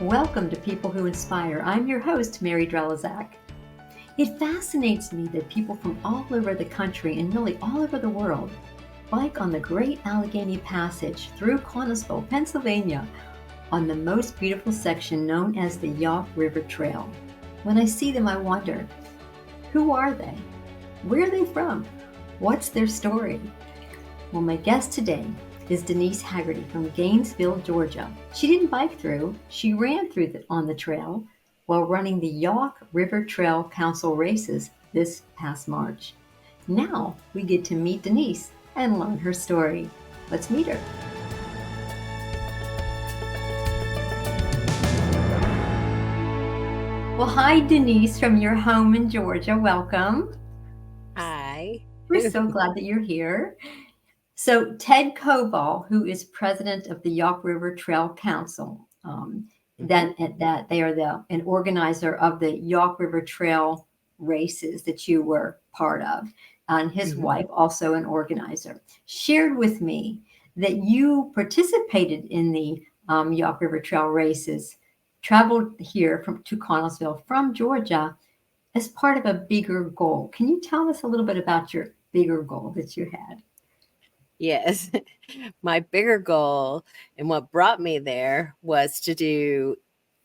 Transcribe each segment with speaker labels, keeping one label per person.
Speaker 1: Welcome to People Who Inspire. I'm your host, Mary Drelazak. It fascinates me that people from all over the country and really all over the world bike on the Great Allegheny Passage through Connellsville, Pennsylvania, on the most beautiful section known as the Yough River Trail. When I see them, I wonder, who are they? Where are they from? What's their story? Well, my guest today is Denise Hagerty from Gainesville, Georgia. She didn't bike through, she ran on the trail while running the Yough River Trail Council races this past March. Now we get to meet Denise and learn her story. Let's meet her. Well, hi, Denise, from your home in Georgia. Welcome.
Speaker 2: Hi.
Speaker 1: We're so glad that you're here. So Ted Koval, who is president of the Yough River Trail Council, that they are an organizer of the Yough River Trail races that you were part of, and his wife, also an organizer, shared with me that you participated in the Yough River Trail races, traveled here to Connellsville from Georgia as part of a bigger goal. Can you tell us a little bit about your bigger goal that you had?
Speaker 2: Yes. My bigger goal and what brought me there was to do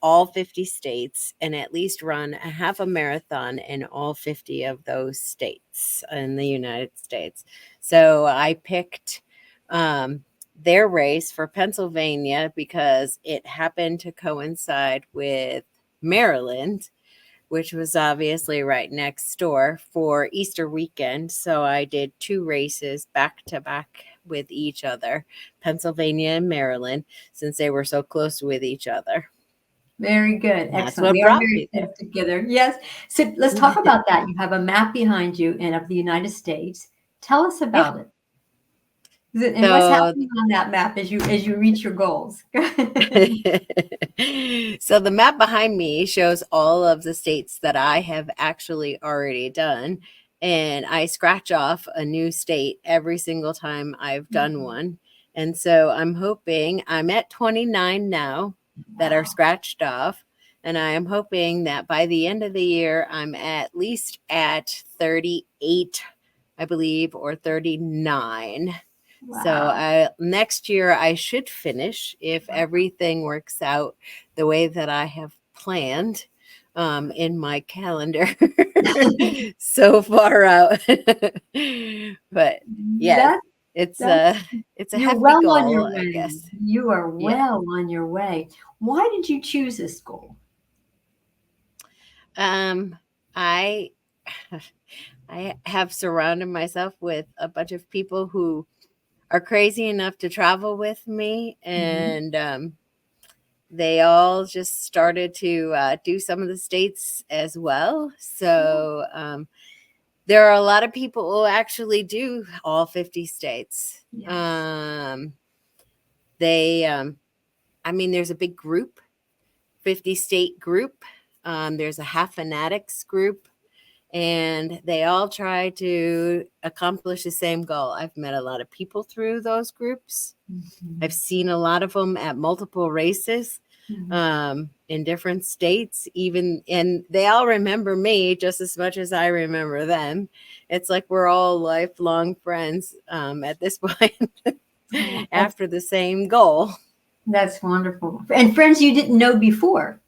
Speaker 2: all 50 states and at least run a half a marathon in all 50 of those states in the United States. So I picked their race for Pennsylvania because it happened to coincide with Maryland, which was obviously right next door, for Easter weekend. So I did two races back to back with each other, Pennsylvania and Maryland, since they were so close with each other.
Speaker 1: Very good.
Speaker 2: And that's
Speaker 1: Excellent.
Speaker 2: what
Speaker 1: We are
Speaker 2: brought
Speaker 1: very
Speaker 2: me there.
Speaker 1: close together. Yes. So let's talk about that. You have a map behind you and of the United States. Tell us about it. And what's happening on that map as you reach your goals?
Speaker 2: So the map behind me shows all of the states that I have actually already done. And I scratch off a new state every single time I've done one. And so I'm at 29 now that are scratched off. And I am hoping that by the end of the year, I'm at least at 38, I believe, or 39.
Speaker 1: Wow.
Speaker 2: So next year I should finish if everything works out the way that I have planned in my calendar so far out. But yes, it's a hefty
Speaker 1: well
Speaker 2: goal,
Speaker 1: on your way.
Speaker 2: I guess.
Speaker 1: You are well on your way. Why did you choose this goal?
Speaker 2: I have surrounded myself with a bunch of people who are crazy enough to travel with me, and they all just started to do some of the states as well. So there are a lot of people who actually do all 50 states.
Speaker 1: Yes.
Speaker 2: There's a big group, 50 state group. There's a Half Fanatics group. And they all try to accomplish the same goal. I've met a lot of people through those groups. I've seen a lot of them at multiple races in different states, and they all remember me just as much as I remember them. It's like we're all lifelong friends at this point after the same goal.
Speaker 1: That's wonderful. And friends you didn't know before.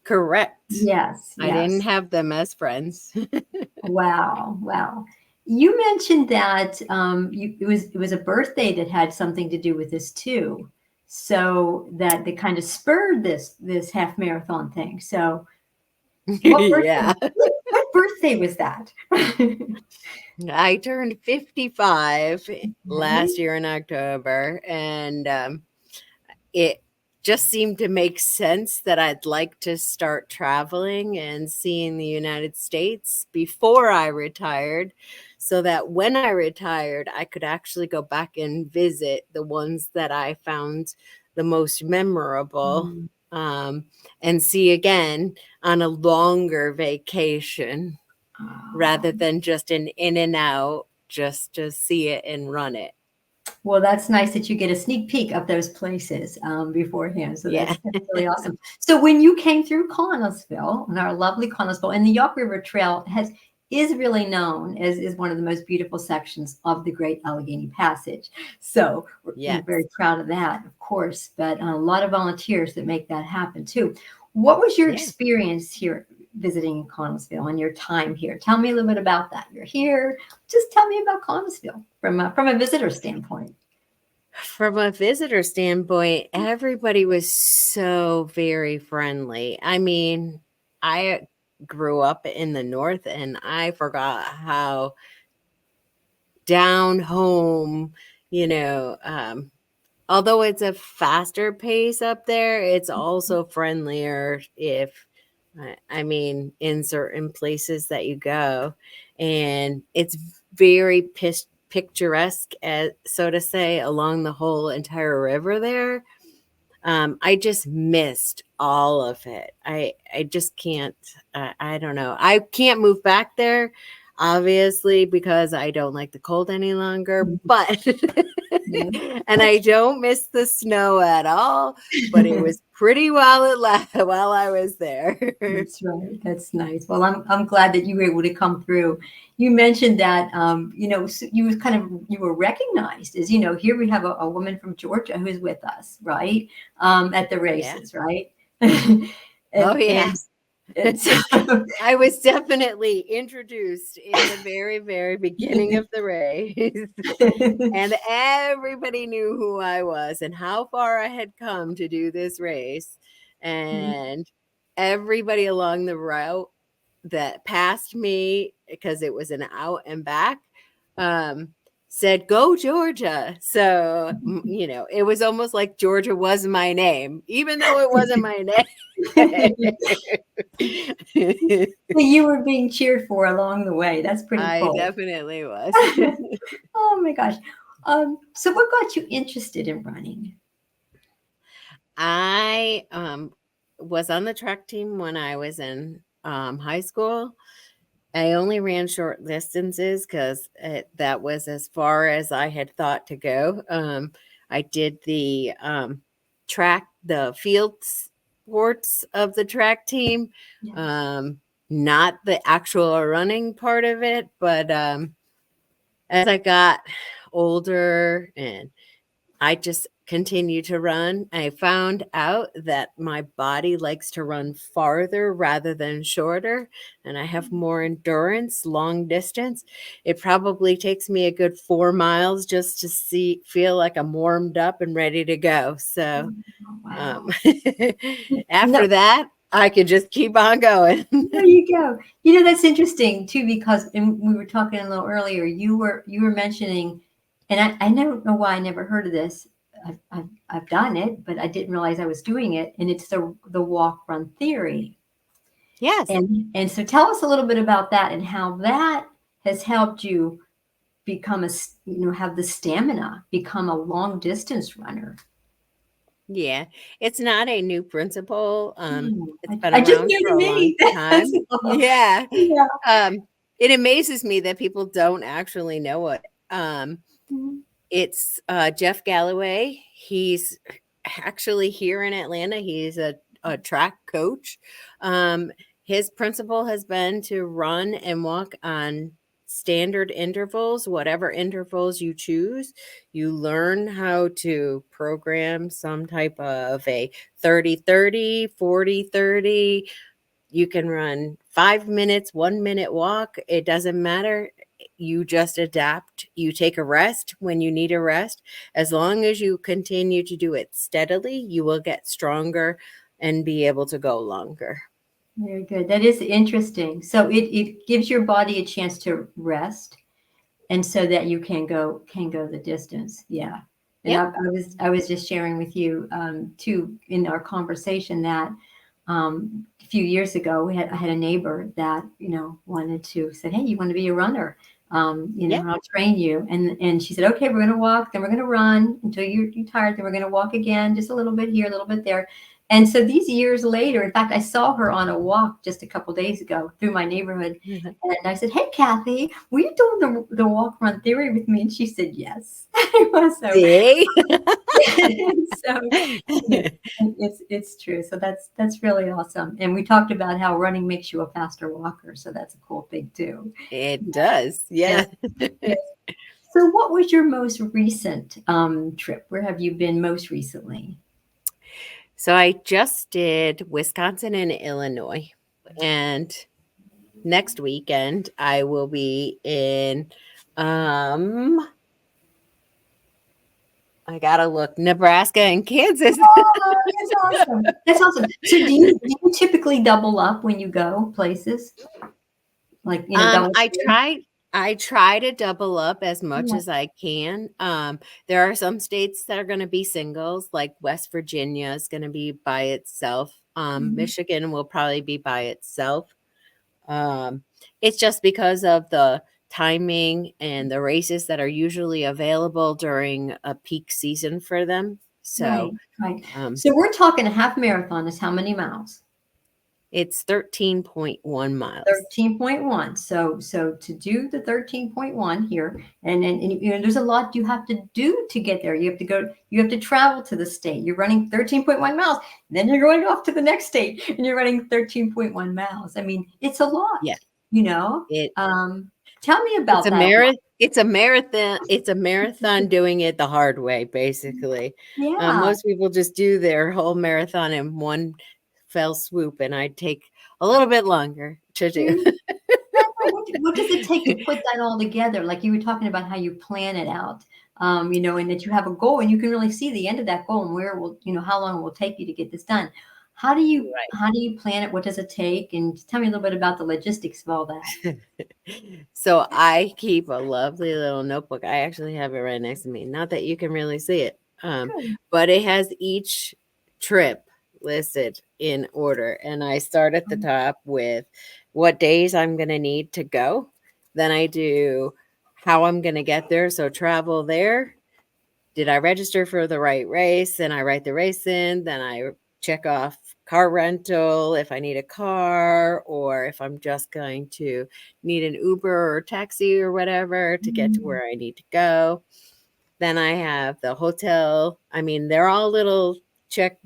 Speaker 2: Correct.
Speaker 1: Yes.
Speaker 2: I didn't have them as friends.
Speaker 1: Wow. You mentioned that it was a birthday that had something to do with this too. So that they kind of spurred this half marathon thing. So what birthday was that?
Speaker 2: I turned 55 last year in October, and it just seemed to make sense that I'd like to start traveling and seeing the United States before I retired, so that when I retired, I could actually go back and visit the ones that I found the most memorable and see again on a longer vacation rather than just an in and out, just to see it and run it.
Speaker 1: Well, that's nice that you get a sneak peek of those places beforehand. So
Speaker 2: Yeah.
Speaker 1: that's really awesome. So when you came through Connellsville, and our lovely Connellsville, and the Yough River Trail is really known as is one of the most beautiful sections of the Great Allegheny Passage. So we're
Speaker 2: Yes.
Speaker 1: very proud of that, of course, but a lot of volunteers that make that happen too. What was your
Speaker 2: Yeah.
Speaker 1: experience here visiting Connellsville and your time here? Tell me a little bit about that. You're here. Just tell me about Connellsville from a visitor standpoint.
Speaker 2: From a visitor standpoint, everybody was so very friendly. I mean, I grew up in the north and I forgot how down home, you know, although it's a faster pace up there, it's also friendlier if I mean in certain places that you go, and it's very picturesque, as so to say, along the whole entire river there. I just missed all of it. I just can't. I don't know. I can't move back there, obviously, because I don't like the cold any longer. But
Speaker 1: Yeah.
Speaker 2: and I don't miss the snow at all. But it was pretty while I was there.
Speaker 1: That's right. That's nice. Well, I'm glad that you were able to come through. You mentioned that you was you were recognized as here we have a woman from Georgia who's with us, right? At the
Speaker 2: Yeah.
Speaker 1: races, right?
Speaker 2: Oh
Speaker 1: and,
Speaker 2: yeah.
Speaker 1: and, and so,
Speaker 2: I was definitely introduced in the very, very beginning of the race, and everybody knew who I was and how far I had come to do this race. And everybody along the route that passed me, because it was an out and back, said, "Go Georgia." So, it was almost like Georgia was my name, even though it wasn't my name.
Speaker 1: So you were being cheered for along the way. That's pretty
Speaker 2: I
Speaker 1: cool.
Speaker 2: definitely was.
Speaker 1: Oh my gosh. So what got you interested in running?
Speaker 2: I was on the track team when I was in high school. I only ran short distances because that was as far as I had thought to go. I did the the field sports of the track team,
Speaker 1: Yes.
Speaker 2: not the actual running part of it. But as I got older and I just continue to run, I found out that my body likes to run farther rather than shorter, and I have more endurance, long distance. It probably takes me a good 4 miles just to feel like I'm warmed up and ready to go. So,
Speaker 1: Oh, wow.
Speaker 2: after
Speaker 1: No,
Speaker 2: that, I could just keep on going.
Speaker 1: there you go. That's interesting too, because we were talking a little earlier, you were mentioning, and I don't know why I never heard of this. I've done it, but I didn't realize I was doing it. And it's the walk run theory.
Speaker 2: Yes.
Speaker 1: And so tell us a little bit about that and how that has helped you become have the stamina, become a long distance runner.
Speaker 2: Yeah, it's not a new principle. It's been
Speaker 1: I just
Speaker 2: around
Speaker 1: knew
Speaker 2: for
Speaker 1: to
Speaker 2: a long
Speaker 1: me. That's
Speaker 2: time.
Speaker 1: all.
Speaker 2: Yeah.
Speaker 1: Yeah.
Speaker 2: Um, it amazes me that people don't actually know it.
Speaker 1: Mhm.
Speaker 2: It's Jeff Galloway. He's actually here in Atlanta. He's a track coach. Um, his principle has been to run and walk on standard intervals, whatever intervals you choose. You learn how to program some type of a 30-30, 40-30. You can run 5 minutes, 1 minute walk. It doesn't matter. You just adapt. You take a rest when you need a rest. As long as you continue to do it steadily, you will get stronger and be able to go longer.
Speaker 1: Very good. That is interesting. So it gives your body a chance to rest, and so that you can go the distance. Yeah. And
Speaker 2: Yep.
Speaker 1: I was just sharing with you too in our conversation that a few years ago I had a neighbor that wanted to said, "Hey, you want to be a runner?
Speaker 2: Yep.
Speaker 1: I'll train you." And she said, "Okay, we're going to walk, then we're going to run until you're tired, then we're going to walk again, just a little bit here, a little bit there." And so these years later, in fact, I saw her on a walk just a couple days ago through my neighborhood. And I said, "Hey, Kathy, will you do the walk run theory with me?" And she said, "Yes." So,
Speaker 2: See?
Speaker 1: so yeah, it's true. So that's really awesome. And we talked about how running makes you a faster walker. So that's a cool thing too.
Speaker 2: It does.
Speaker 1: Yeah.
Speaker 2: Yeah.
Speaker 1: Yeah. So what was your most recent trip? Where have you been most recently?
Speaker 2: So I just did Wisconsin and Illinois. And next weekend I will be in I gotta look, Nebraska and Kansas.
Speaker 1: Oh, that's awesome. That's awesome. So do you typically double up when you go places? Like, double
Speaker 2: I
Speaker 1: trip?
Speaker 2: try to double up as much
Speaker 1: Yeah.
Speaker 2: as I can. There are some states that are going to be singles, like West Virginia is going to be by itself.
Speaker 1: Mhm.
Speaker 2: Michigan will probably be by itself. Um, it's just because of the timing and the races that are usually available during a peak season for them. So
Speaker 1: Right, right.
Speaker 2: um,
Speaker 1: So we're talking a half marathon is how many miles?
Speaker 2: it's 13.1 miles.
Speaker 1: 13.1. So to do the 13.1 here, and there's a lot you have to do to get there. You have to travel to the state. You're running 13.1 miles, then you're going off to the next state and you're running 13.1 miles. I mean, it's a lot,
Speaker 2: Yeah,
Speaker 1: you know.
Speaker 2: it
Speaker 1: Tell me
Speaker 2: It's
Speaker 1: about
Speaker 2: a
Speaker 1: that.
Speaker 2: marathon. It's a marathon. It's a marathon doing it the hard way, basically.
Speaker 1: Yeah.
Speaker 2: Most people just do their whole marathon in one fell swoop, and I take a little bit longer to do.
Speaker 1: What does it take to put that all together? Like you were talking about how you plan it out, and that you have a goal and you can really see the end of that goal and how long it will take you to get this done.
Speaker 2: Right.
Speaker 1: How do you plan it? What does it take? And tell me a little bit about the logistics of all that.
Speaker 2: So I keep a lovely little notebook. I actually have it right next to me. Not that you can really see it,
Speaker 1: Good.
Speaker 2: but it has each trip listed in order. And I start at the top with what days I'm going to need to go. Then I do how I'm going to get there. So travel there. Did I register for the right race? And I write the race in. Then I check off car rental if I need a car, or if I'm just going to need an Uber or taxi or whatever to get to
Speaker 1: Mm,
Speaker 2: where I need to go. Then I have the hotel. I mean, they're all little check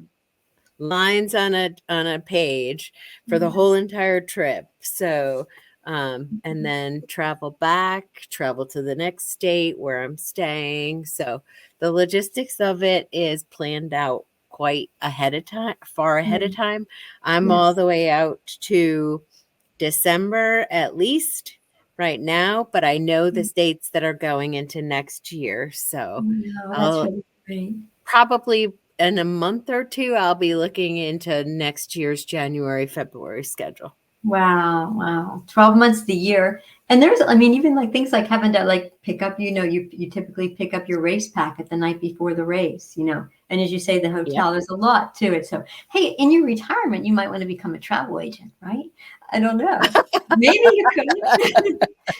Speaker 2: lines on a page for the
Speaker 1: yeah.
Speaker 2: whole entire trip. So and then travel back, travel to the next state where I'm staying. So the logistics of it is planned out quite ahead of time, far ahead of
Speaker 1: Yeah.
Speaker 2: time. I'm all
Speaker 1: Yes.
Speaker 2: the way out to December at least right now, but I know the states that are going into next year. So
Speaker 1: No, that's
Speaker 2: I'll
Speaker 1: really great.
Speaker 2: probably in a month or two, I'll be looking into next year's January, February schedule.
Speaker 1: Wow, wow. 12 months the year. And I mean, even like things like having to like pick up, you typically pick up your race packet the night before the race. And as you say, the
Speaker 2: Yep.
Speaker 1: hotel, there's a lot to it. So, hey, in your retirement, you might want to become a travel agent, right? I don't know. Maybe you could.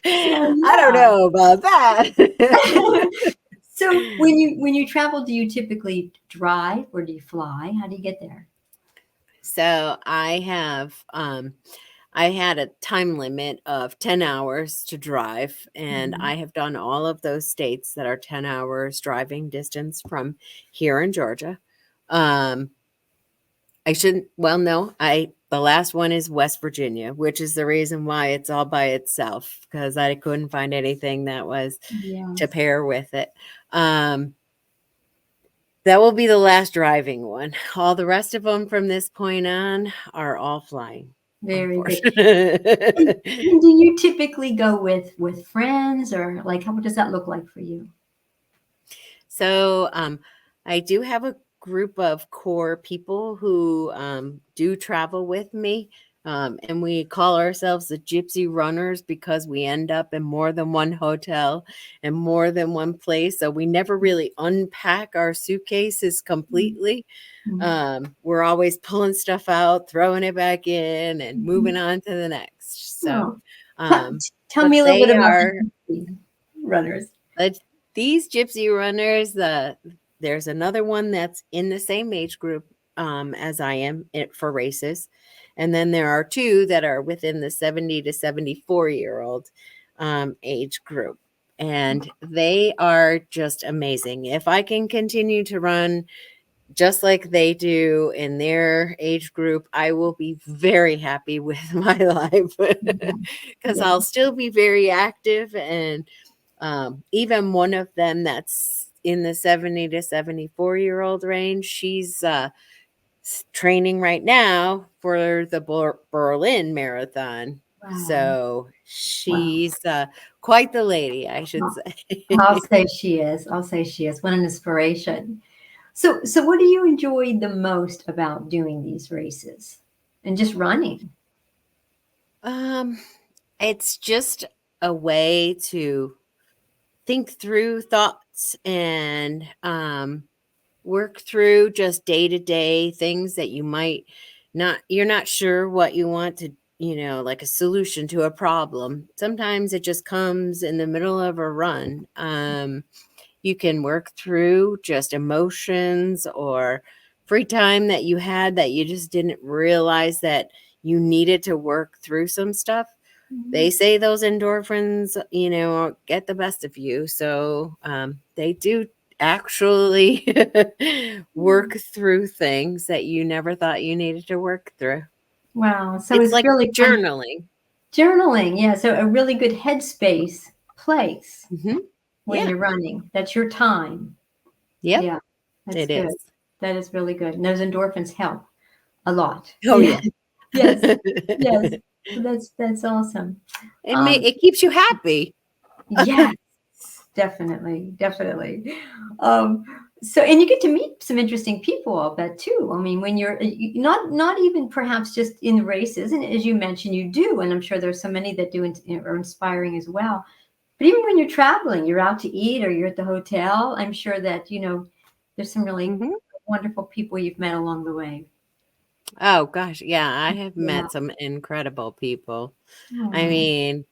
Speaker 1: So,
Speaker 2: I don't
Speaker 1: yeah.
Speaker 2: know about that.
Speaker 1: So when you travel, do you typically drive or do you fly? How do you get there?
Speaker 2: So I had a time limit of 10 hours to drive, and
Speaker 1: Mhm.
Speaker 2: I have done all of those states that are 10 hours driving distance from here in Georgia. Um, I shouldn't, well, no, the last one is West Virginia, which is the reason why it's all by itself, because I couldn't find anything that was to
Speaker 1: Yes.
Speaker 2: pair with it. Um, that will be the last driving one. All the rest of them from this point on are all flying,
Speaker 1: Very good. And
Speaker 2: unfortunately.
Speaker 1: and do you typically go with friends or like what does that look like for you?
Speaker 2: So I do have a group of core people who do travel with me. And we call ourselves the Gypsy Runners because we end up in more than one hotel and more than one place. So we never really unpack our suitcases
Speaker 1: Mhm.
Speaker 2: completely.
Speaker 1: Mhm.
Speaker 2: We're always pulling stuff out, throwing it back in, and moving
Speaker 1: Mhm.
Speaker 2: on to the next. So,
Speaker 1: Oh, tell,
Speaker 2: um,
Speaker 1: tell
Speaker 2: but
Speaker 1: me a little bit
Speaker 2: they
Speaker 1: about
Speaker 2: are
Speaker 1: the gypsy runners.
Speaker 2: uh, these gypsy runners. There's another one that's in the same age group. as I am for races. And then there are two that are within the 70 to 74-year-old age group. And they are just amazing. If I can continue to run just like they do in their age group, I will be very happy with my life because
Speaker 1: Yeah.
Speaker 2: I'll still be very active. And even one of them that's in the 70 to 74-year-old range, she's training right now for the Berlin Marathon.
Speaker 1: Wow.
Speaker 2: So
Speaker 1: Wow.
Speaker 2: she's quite the lady, I should
Speaker 1: I'll
Speaker 2: say.
Speaker 1: I'll say she is. I'll say she is. What an inspiration. So what do you enjoy the most about doing these races and just running?
Speaker 2: um, it's just a way to think through thoughts and work through just day-to-day things that you're not sure what you want to, like a solution to a problem. Sometimes it just comes in the middle of a run. You can work through just emotions or free time that you had that you just didn't realize that you needed to work through some stuff. They
Speaker 1: Mhm.
Speaker 2: say those endorphins, get the best of you. So they do actually work through things that you never thought you needed to work through.
Speaker 1: Wow. So
Speaker 2: It's
Speaker 1: it's
Speaker 2: like
Speaker 1: really fun.
Speaker 2: journaling.
Speaker 1: Journaling. Yeah. So a really good headspace place
Speaker 2: Hmm.
Speaker 1: when
Speaker 2: Yeah.
Speaker 1: you're running. That's your time.
Speaker 2: Yep.
Speaker 1: Yeah. That's
Speaker 2: It
Speaker 1: good.
Speaker 2: is.
Speaker 1: That is really good. And those endorphins help a lot.
Speaker 2: Oh,
Speaker 1: Yeah.
Speaker 2: yeah.
Speaker 1: Yes. Yes.
Speaker 2: it
Speaker 1: That's awesome. Um,
Speaker 2: it keeps you happy.
Speaker 1: yes, definitely, definitely. Um, so, and you get to meet some interesting people, I'll bet too. I mean, when you're not even perhaps just in the races, and as you mentioned, you do, and I'm sure there's so many that do are inspiring as well. But even when you're traveling, you're out to eat or you're at the hotel, I'm sure that, there's some really
Speaker 2: Hmm.
Speaker 1: wonderful people you've met along the way.
Speaker 2: Oh gosh, yeah, I have
Speaker 1: Yeah.
Speaker 2: met some incredible people. I
Speaker 1: Oh,
Speaker 2: mean,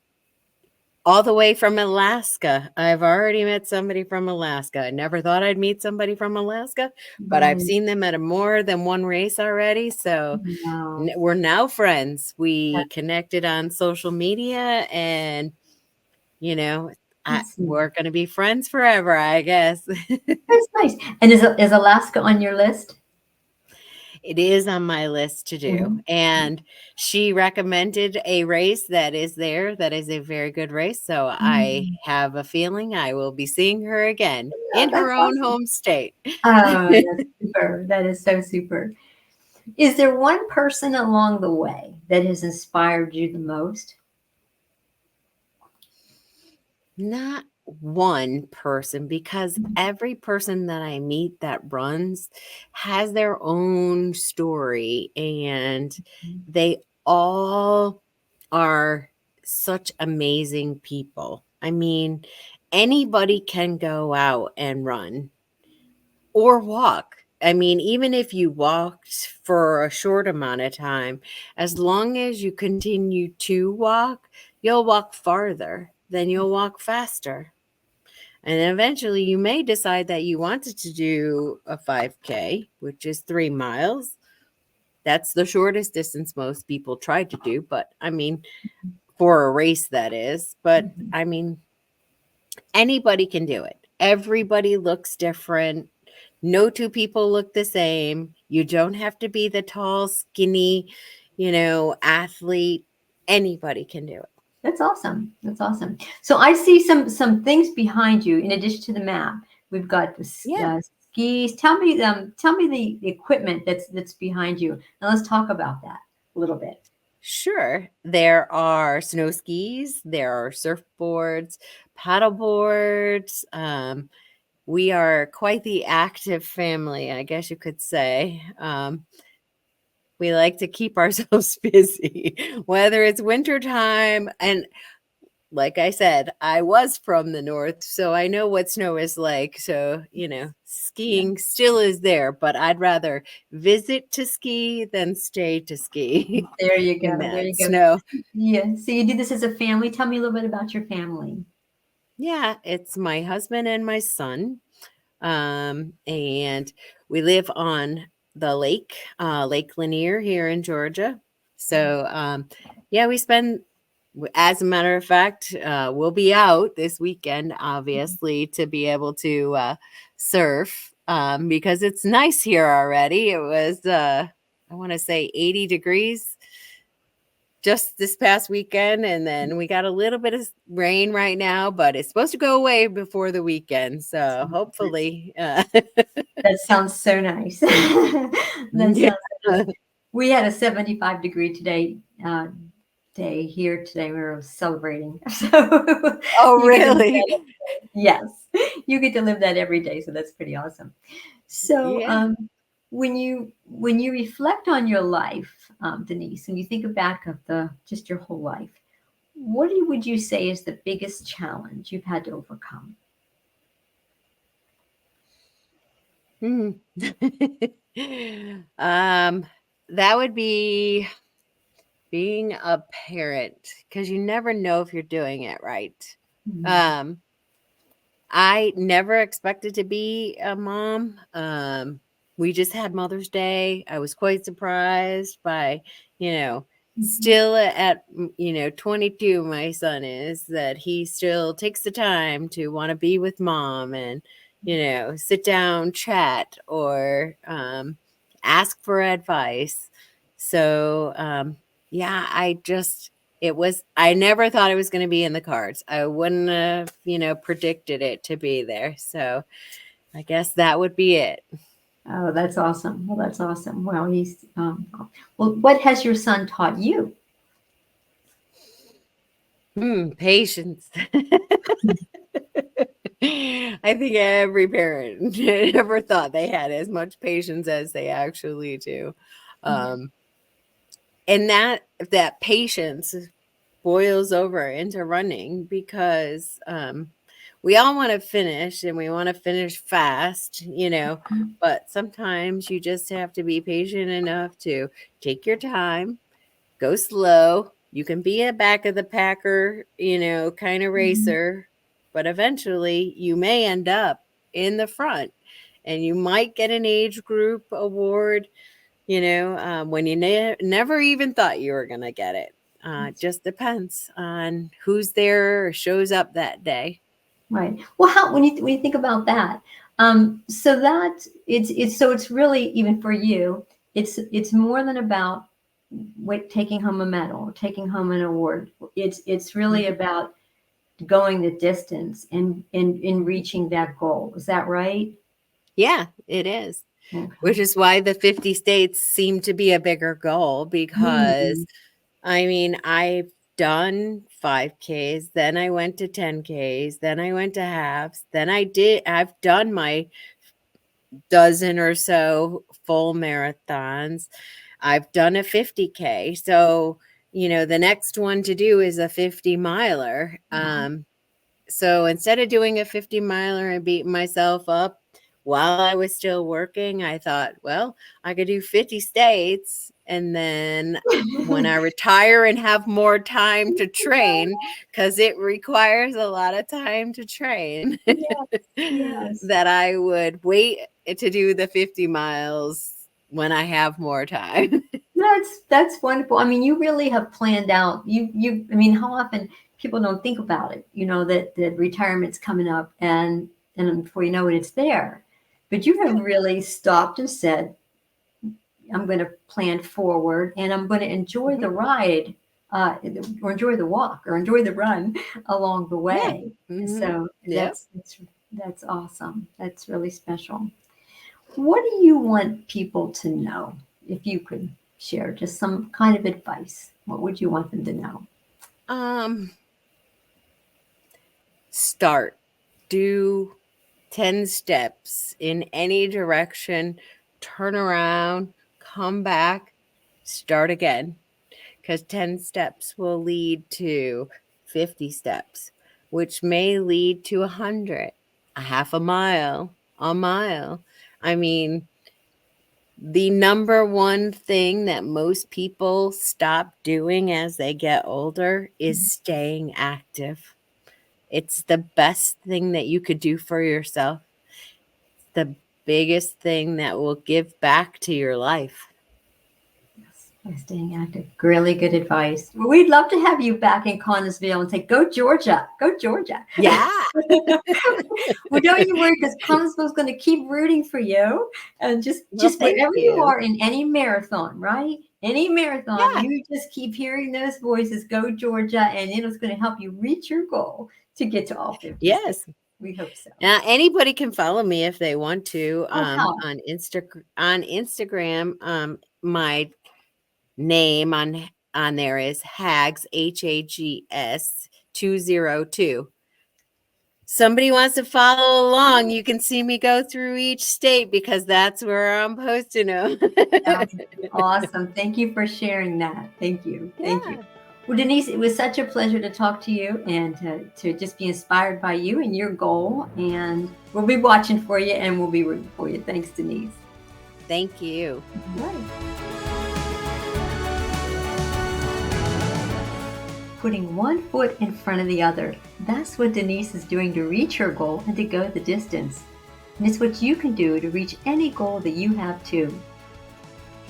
Speaker 2: all the way from Alaska. I've already met somebody from Alaska. I never thought I'd meet somebody from Alaska, but I've
Speaker 1: right.
Speaker 2: seen them at a more than one race already. So
Speaker 1: Wow.
Speaker 2: we're now friends. We connected on social media and, you know,
Speaker 1: That's
Speaker 2: we're going to be friends forever, I guess.
Speaker 1: that's nice. And is Alaska on your list?
Speaker 2: It is on my list to do.
Speaker 1: Mhm.
Speaker 2: And she recommended a race that is there that is a very good race. So I
Speaker 1: Mm.
Speaker 2: have a feeling I will be seeing her again
Speaker 1: Oh,
Speaker 2: in her
Speaker 1: that's
Speaker 2: own
Speaker 1: awesome.
Speaker 2: home state.
Speaker 1: Oh, that's super. That is so super. Is there one person along the way that has inspired you the most?
Speaker 2: Not one person, because
Speaker 1: Mhm.
Speaker 2: every person that I meet that runs has their own story and they all are such amazing people. I mean, anybody can go out and run or walk. I mean, even if you walked for a short amount of time, as long as you continue to walk, you'll walk farther, then you'll walk faster. And eventually you may decide that you wanted to do a 5K, which is 3 miles. That's the shortest distance most people try to do, but I mean, for a race, that is. But
Speaker 1: Mhm.
Speaker 2: I mean, anybody can do it. Everybody looks different. No two people look the same. You don't have to be the tall, skinny, athlete. Anybody can do it.
Speaker 1: That's awesome. That's awesome. So I see some things behind you in addition to the map. We've got the
Speaker 2: Yeah,
Speaker 1: skis. Tell me the equipment that's behind you. Now let's talk about that a little bit.
Speaker 2: sure. There are snow skis, there are surfboards, paddle boards. We are quite the active family, I guess you could say. We like to keep ourselves busy, whether it's wintertime. And like I said, I was from the north, so I know what snow is like. So,
Speaker 1: Yeah.
Speaker 2: skiing still is there, but I'd rather visit to ski than stay to ski
Speaker 1: There you
Speaker 2: in
Speaker 1: go. There
Speaker 2: that
Speaker 1: you go.
Speaker 2: snow.
Speaker 1: Yeah. So you do this as a family. Tell me a little bit about your family.
Speaker 2: Yeah, it's my husband and my son. And we live on the lake, Lake Lanier here in Georgia. So, yeah, we spend, as a matter of fact, we'll be out this weekend, obviously, to be able to surf because it's nice here already. It was, I want to say 80 degrees just this past weekend, and then we got a little bit of rain right now, but it's supposed to go away before the weekend. So hopefully,
Speaker 1: That sounds so nice. That
Speaker 2: yeah.
Speaker 1: sounds so nice. We had a 75-degree day here today. We were celebrating. So
Speaker 2: Oh,
Speaker 1: you get to live
Speaker 2: really?
Speaker 1: that. Yes, you get to live that every day. So that's pretty awesome. So
Speaker 2: Yeah.
Speaker 1: when you reflect on your life, Denise, and you think back of just your whole life, would you say is the biggest challenge you've had to overcome?
Speaker 2: Hmm. um, that would be being a parent because you never know if you're doing it right.
Speaker 1: Mhm.
Speaker 2: Um, I never expected to be a mom. We just had Mother's Day. I was quite surprised by, you know,
Speaker 1: Mhm.
Speaker 2: still at, 22, my son is, that he still takes the time to want to be with mom and, sit down, chat, or ask for advice. So, yeah, I never thought it was going to be in the cards. I wouldn't have, predicted it to be there. So I guess that would be it.
Speaker 1: Oh, that's awesome. Well, that's awesome. Well, what has your son taught you?
Speaker 2: Patience. I think every parent never thought they had as much patience as they actually do. Um, and that patience boils over into running because we all want to finish and we want to finish fast, but sometimes you just have to be patient enough to take your time, go slow. You can be a back of the packer, kind of
Speaker 1: Mhm.
Speaker 2: racer, but eventually you may end up in the front and you might get an age group award, when you never even thought you were going to get it. Just depends on who's there or shows up that day.
Speaker 1: Right. Well, when you think about that, so that it's really even for you, it's more than about taking home a medal, taking home an award. It's really
Speaker 2: Mhm.
Speaker 1: about going the distance and in reaching that goal. Is that right?
Speaker 2: Yeah, it is. Which
Speaker 1: Okay.
Speaker 2: is why the 50 states seem to be a bigger goal because
Speaker 1: Mhm.
Speaker 2: I mean, I've done 5Ks, then I went to 10Ks, then I went to halves, I've done my dozen or so full marathons. I've done a 50K. So, the next one to do is a 50 miler.
Speaker 1: Wow.
Speaker 2: So instead of doing a 50 miler and beating myself up while I was still working, I thought, well, I could do 50 states. And then when I retire and have more time to train, because it requires a lot of time to train,
Speaker 1: Yes. Yes.
Speaker 2: that I would wait to do the 50 miles when I have more time.
Speaker 1: That's wonderful. I mean, you really have planned out. I mean, how often people don't think about it, that retirement's coming up and before you know it, it's there. But you have really stopped and said, I'm going to plan forward and I'm going to enjoy the
Speaker 2: Mhm.
Speaker 1: ride, or enjoy the walk or enjoy the run along the
Speaker 2: Yeah.
Speaker 1: way.
Speaker 2: Hmm.
Speaker 1: So
Speaker 2: Yep.
Speaker 1: that's awesome. That's really special. What do you want people to know? If you could share just some kind of advice, what would you want them to know?
Speaker 2: Um, Start. Do 10 steps in any direction, turn around, come back, start again. Because 10 steps will lead to 50 steps, which may lead to 100, a half a mile, a mile. I mean, the number one thing that most people stop doing as they get older is staying active. It's the best thing that you could do for yourself. The biggest thing that will give back to your life.
Speaker 1: Yes, by staying active. Really good advice. Well, we'd love to have you back in Connellsville and say, go Georgia, go Georgia.
Speaker 2: Yeah.
Speaker 1: Well, don't you worry, because Connellsville's going to keep rooting for you. And just
Speaker 2: Well, thank
Speaker 1: wherever you
Speaker 2: you.
Speaker 1: are in any marathon, right? Any marathon,
Speaker 2: Yeah.
Speaker 1: you just keep hearing those voices, go Georgia, and it's going to help you reach your goal to get to all 50
Speaker 2: Yes.
Speaker 1: states. We hope so.
Speaker 2: Anybody can follow me if they want to
Speaker 1: How?
Speaker 2: on Instagram. My name on there is Hags HAGS 202. Somebody wants to follow along, you can see me go through each state because that's where I'm posting them.
Speaker 1: That's awesome. Thank you for sharing that. Thank you. Thank you.
Speaker 2: Yeah.
Speaker 1: Well, Denise, it was such a pleasure to talk to you and to just be inspired by you and your goal. And we'll be watching for you and we'll be rooting for you. Thanks, Denise.
Speaker 2: Thank you.
Speaker 1: Right. Putting one foot in front of the other. That's what Denise is doing to reach her goal and to go the distance. And it's what you can do to reach any goal that you have too.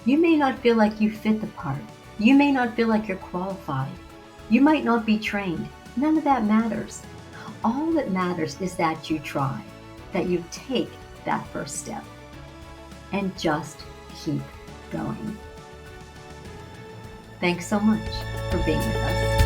Speaker 1: You may not feel like you fit the part. You may not feel like you're qualified. You might not be trained. None of that matters. All that matters is that you try, that you take that first step, and just keep going. Thanks so much for being with us.